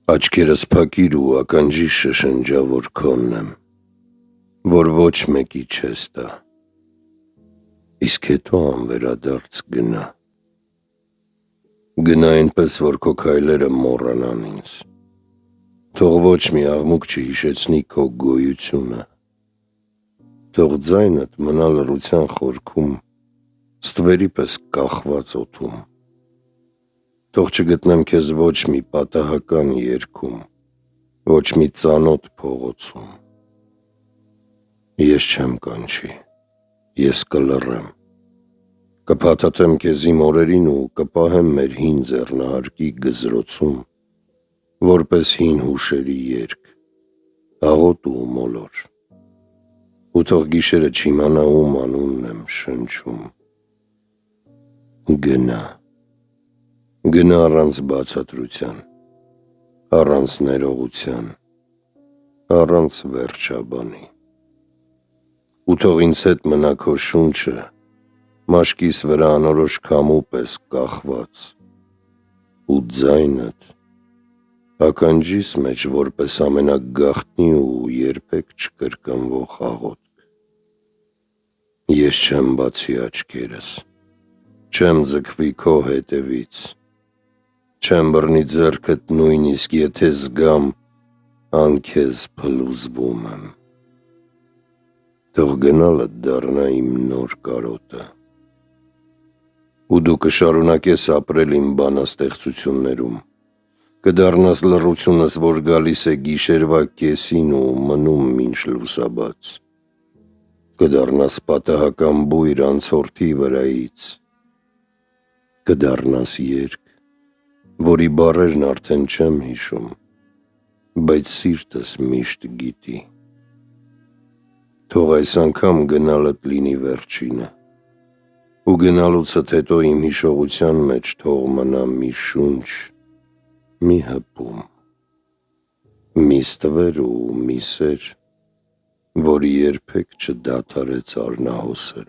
Աչքերս փակիր ու ականջիս շշնջա, որ քոնն եմ, որ ոչ մեկի չես տա, իսկ հետո անվերադարձ գնա։ Գնա այնպես, որ քո քայլերը մոռանան ինձ, թող ոչ մի աղմուկ չհիշեցնի քո գոյությունը, թող ձայնդ մնա լռության խորքում, ստվերի պես կախված օդում, թող չգտնեմ քեզ ոչ մի պատահական երգում, ոչ մի ծանոթ փողոցում։ Ես չեմ կանչի, ես կլռեմ, կփաթաթեմ քեզ իմ օրերին ու կպահեմ մեր հին ձեռնարկի գզրոցում, որպես հին հուշերի երգ, աղոտ ու մոլոր, ու թող գիշերը չիմանա ում անունն եմ շնչում։ Գնա առանց բացատրության, առանց ներողության, առանց վերջաբանի, ու թող ինձ հետ մնա քո շունչը, մաշկիս վրա անորոշ քամու պես կախված, ու ձայնդ ականջիս մեջ որպես ամենագաղտնի ու երբեք չկրկնվող աղոթք։ Ես չեմ բացի աչքերս, չեմ ձգվի քո հետևից, չեմ բռնի ձեռքդ նույնիսկ եթե զգամ անքեզ փլուզվում եմ, թող գնալդ դառնա իմ նոր կարոտը, ու դու կշարունակես ապրել իմ բանաստեղծություններում, կդառնաս լռությունս, որ գալիս է գիշերվա կեսին ու մնում մինչ լուսաբաց, կդառնաս պատահական բույր անցորդի վրայից, կդառնաս երգ, որի բառերն արդեն չեմ հիշում, բայց սիրտս միշտ գիտի, թող այս անգամ գնալդ լինի վերջինը, ու գնալուցդ հետո իմ հիշողության մեջ թող մնա մի շունչ, մի հպում, մի ստվեր ու մի սեր, որը երբեք չդադարեց արնահոսել։